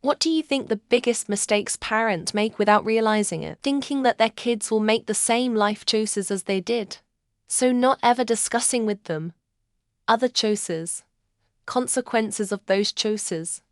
What do you think the biggest mistakes parents make without realizing it? Thinking that their kids will make the same life choices as they did. So not ever discussing with them other choices, consequences of those choices,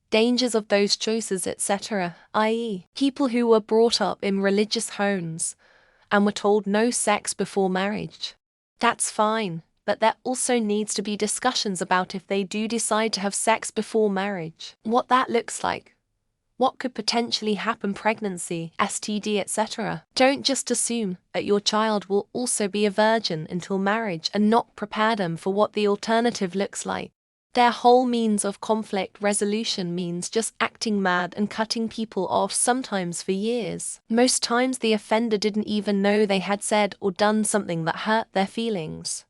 dangers of those choices, etc., i.e., people who were brought up in religious homes and were told no sex before marriage. That's fine, but there also needs to be discussions about if they do decide to have sex before marriage, what that looks like, what could potentially happen, pregnancy, STD, etc. Don't just assume that your child will also be a virgin until marriage and not prepare them for what the alternative looks like. Their whole means of conflict resolution means just acting mad and cutting people off, sometimes for years. Most times the offender didn't even know they had said or done something that hurt their feelings,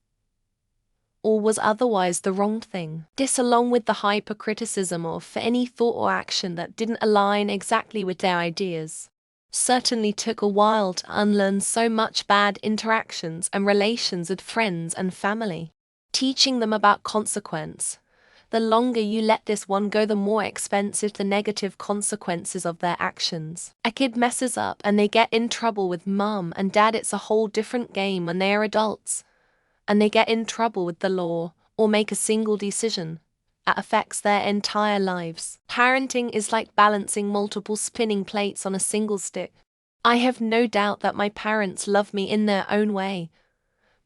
or was otherwise the wrong thing. This, along with the hypercriticism of any thought or action that didn't align exactly with their ideas, certainly took a while to unlearn so much bad interactions and relations with friends and family. Teaching them about consequence. The longer you let this one go, the more expensive the negative consequences of their actions. A kid messes up and they get in trouble with mom and dad. It's a whole different game when they are adults and they get in trouble with the law or make a single decision that affects their entire lives. Parenting is like balancing multiple spinning plates on a single stick. I have no doubt that my parents love me in their own way,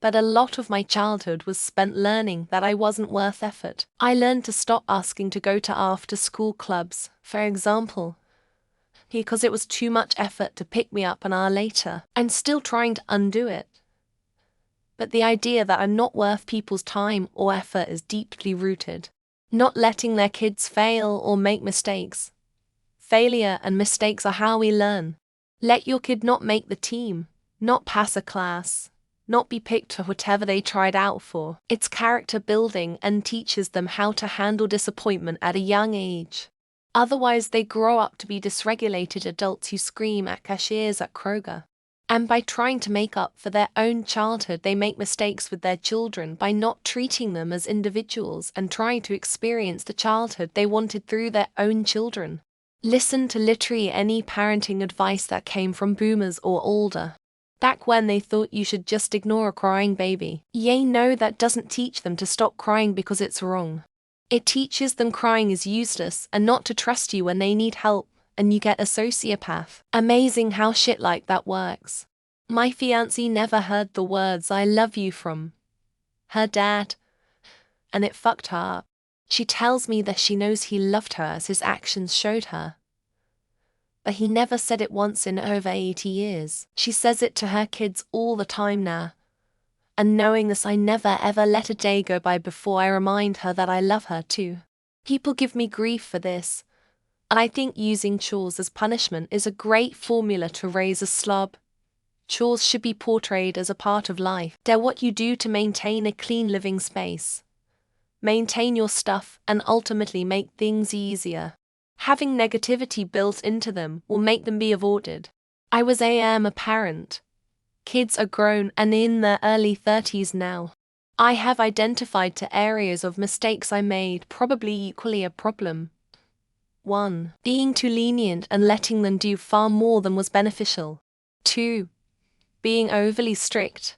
but a lot of my childhood was spent learning that I wasn't worth effort. I learned to stop asking to go to after-school clubs, for example, because it was too much effort to pick me up an hour later. I'm still trying to undo it, but the idea that I'm not worth people's time or effort is deeply rooted. Not letting their kids fail or make mistakes. Failure and mistakes are how we learn. Let your kid not make the team, not pass a class, not be picked for whatever they tried out for. It's character building and teaches them how to handle disappointment at a young age. Otherwise, they grow up to be dysregulated adults who scream at cashiers at Kroger. And by trying to make up for their own childhood, they make mistakes with their children by not treating them as individuals and trying to experience the childhood they wanted through their own children. Listen to literally any parenting advice that came from boomers or older. Back when they thought you should just ignore a crying baby. No, that doesn't teach them to stop crying because it's wrong. It teaches them crying is useless and not to trust you when they need help, and you get a sociopath. Amazing how shit like that works. My fiancée never heard the words "I love you" from her dad, and it fucked her up. She tells me that she knows he loved her as his actions showed her, but he never said it once in over 80 years. She says it to her kids all the time now. And knowing this, I never ever let a day go by before I remind her that I love her too. People give me grief for this, and I think using chores as punishment is a great formula to raise a slob. Chores should be portrayed as a part of life. They're what you do to maintain a clean living space, maintain your stuff, and ultimately make things easier. Having negativity built into them will make them be avoided. I am a parent. Kids are grown and in their early 30s now. I have identified two areas of mistakes I made, probably equally a problem. 1. Being too lenient and letting them do far more than was beneficial. 2. Being overly strict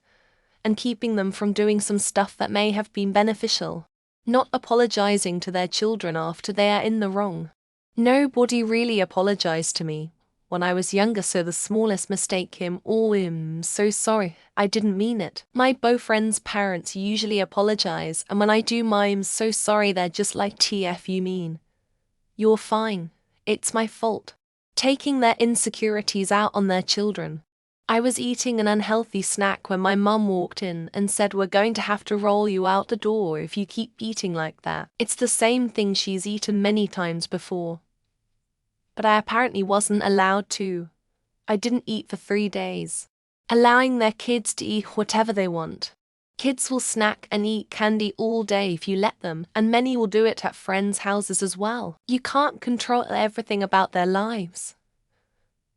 and keeping them from doing some stuff that may have been beneficial. Not apologizing to their children after they are in the wrong. Nobody really apologized to me when I was younger, so the smallest mistake I'm so sorry, I didn't mean it. My boyfriend's parents usually apologize, and when I do I'm so sorry, they're just like, TF you mean? You're fine, it's my fault. Taking their insecurities out on their children. I was eating an unhealthy snack when my mum walked in and said, "We're going to have to roll you out the door if you keep eating like that." It's the same thing she's eaten many times before, but I apparently wasn't allowed to. I didn't eat for 3 days. Allowing their kids to eat whatever they want. Kids will snack and eat candy all day if you let them, and many will do it at friends' houses as well. You can't control everything about their lives.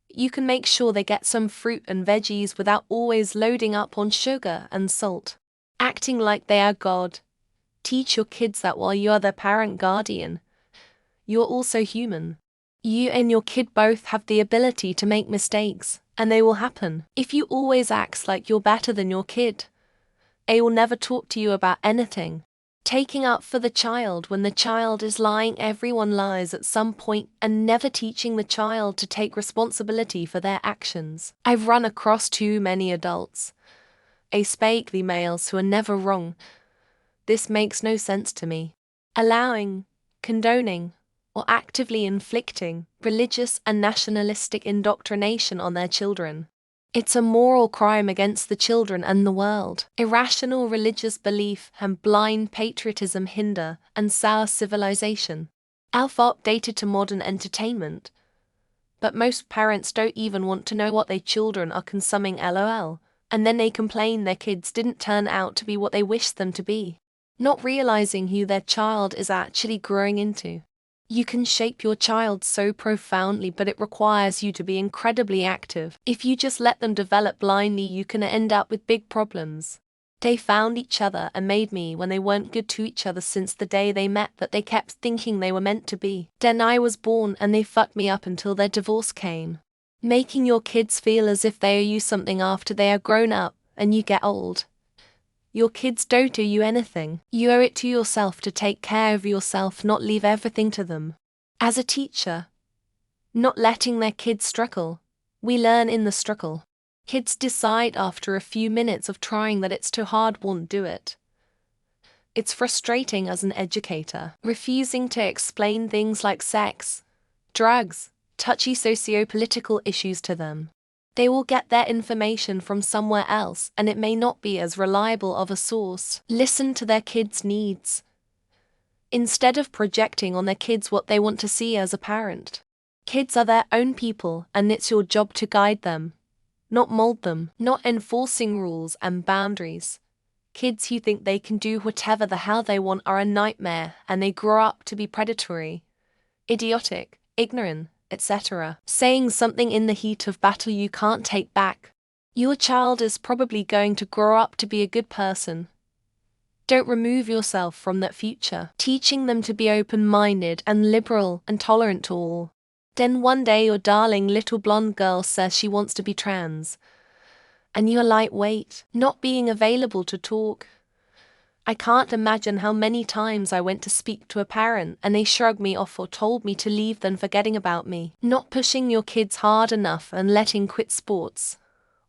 You can make sure they get some fruit and veggies without always loading up on sugar and salt. Acting like they are God. Teach your kids that while you are their parent guardian, you're also human. You and your kid both have the ability to make mistakes, and they will happen. If you always act like you're better than your kid, they will never talk to you about anything. Taking up for the child when the child is lying, everyone lies at some point, and never teaching the child to take responsibility for their actions. I've run across too many adults, especially males, who are never wrong. This makes no sense to me. Allowing, condoning, or actively inflicting religious and nationalistic indoctrination on their children. It's a moral crime against the children and the world. Irrational religious belief and blind patriotism hinder and sour civilization. Alpha updated to modern entertainment. But most parents don't even want to know what their children are consuming, lol. And then they complain their kids didn't turn out to be what they wished them to be, not realizing who their child is actually growing into. You can shape your child so profoundly, but it requires you to be incredibly active. If you just let them develop blindly, you can end up with big problems. They found each other and made me when they weren't good to each other since the day they met, that they kept thinking they were meant to be. Then I was born and they fucked me up until their divorce came. Making your kids feel as if they owe you something after they are grown up and you get old. Your kids don't owe you anything. You owe it to yourself to take care of yourself, not leave everything to them. As a teacher, not letting their kids struggle, we learn in the struggle. Kids decide after a few minutes of trying that it's too hard, won't do it. It's frustrating as an educator, refusing to explain things like sex, drugs, touchy socio-political issues to them. They will get their information from somewhere else, and it may not be as reliable of a source. Listen to their kids' needs, instead of projecting on their kids what they want to see as a parent. Kids are their own people, and it's your job to guide them, not mold them. Not enforcing rules and boundaries. Kids who think they can do whatever the hell they want are a nightmare, and they grow up to be predatory, idiotic, ignorant, etc. Saying something in the heat of battle you can't take back. Your child is probably going to grow up to be a good person. Don't remove yourself from that future. Teaching them to be open-minded and liberal and tolerant to all. Then one day your darling little blonde girl says she wants to be trans, and you're lightweight, not being available to talk. I can't imagine how many times I went to speak to a parent and they shrugged me off or told me to leave, then forgetting about me. Not pushing your kids hard enough and letting quit sports,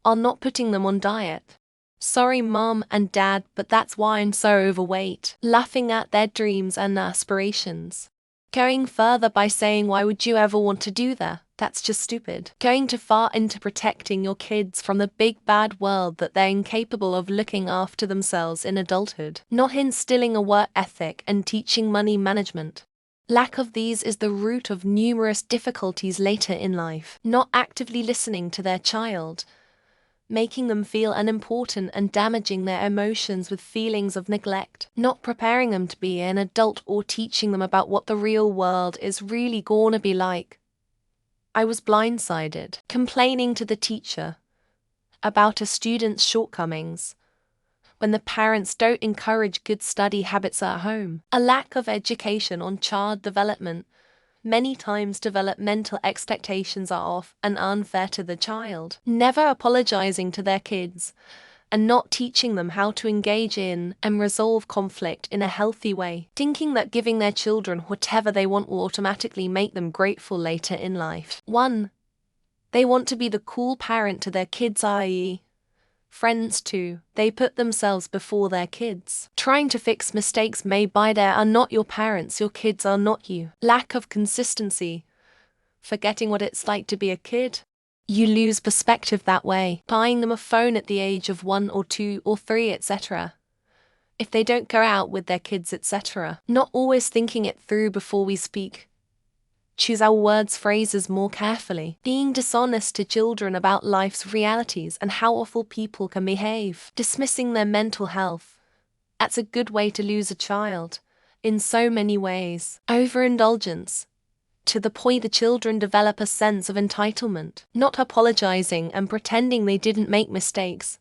or not putting them on diet. Sorry mom and dad, but that's why I'm so overweight. Laughing at their dreams and aspirations. Going further by saying, why would you ever want to do that? That's just stupid. Going too far into protecting your kids from the big bad world that they're incapable of looking after themselves in adulthood. Not instilling a work ethic and teaching money management. Lack of these is the root of numerous difficulties later in life. Not actively listening to their child, making them feel unimportant and damaging their emotions with feelings of neglect. Not preparing them to be an adult or teaching them about what the real world is really gonna be like. I was blindsided. Complaining to the teacher about a student's shortcomings when the parents don't encourage good study habits at home. A lack of education on child development. Many times developmental expectations are off and unfair to the child. Never apologizing to their kids and not teaching them how to engage in and resolve conflict in a healthy way. Thinking that giving their children whatever they want will automatically make them grateful later in life. 1. They want to be the cool parent to their kids, i.e. friends. 2. They put themselves before their kids. Trying to fix mistakes made by they are not your parents, your kids are not you. Lack of consistency. Forgetting what it's like to be a kid. You lose perspective that way. Buying them a phone at the age of 1 or 2 or 3, etc. if they don't go out with their kids, etc. Not always thinking it through before we speak. Choose our words, phrases more carefully. Being dishonest to children about life's realities and how awful people can behave. Dismissing their mental health. That's a good way to lose a child, in so many ways. Overindulgence. To the point the children develop a sense of entitlement. Not apologizing and pretending they didn't make mistakes.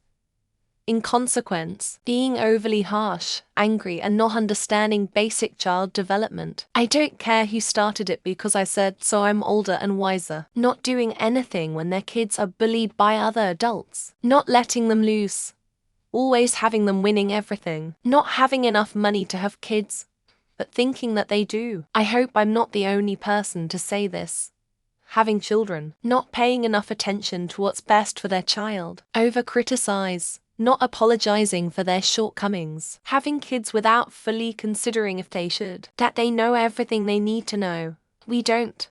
In consequence, being overly harsh, angry, and not understanding basic child development. I don't care who started it because I said so. I'm older and wiser. Not doing anything when their kids are bullied by other adults. Not letting them loose. Always having them winning everything. Not having enough money to have kids, but thinking that they do. I hope I'm not the only person to say this. Having children, not paying enough attention to what's best for their child. Over-criticize, not apologizing for their shortcomings. Having kids without fully considering if they should. That they know everything they need to know. We don't.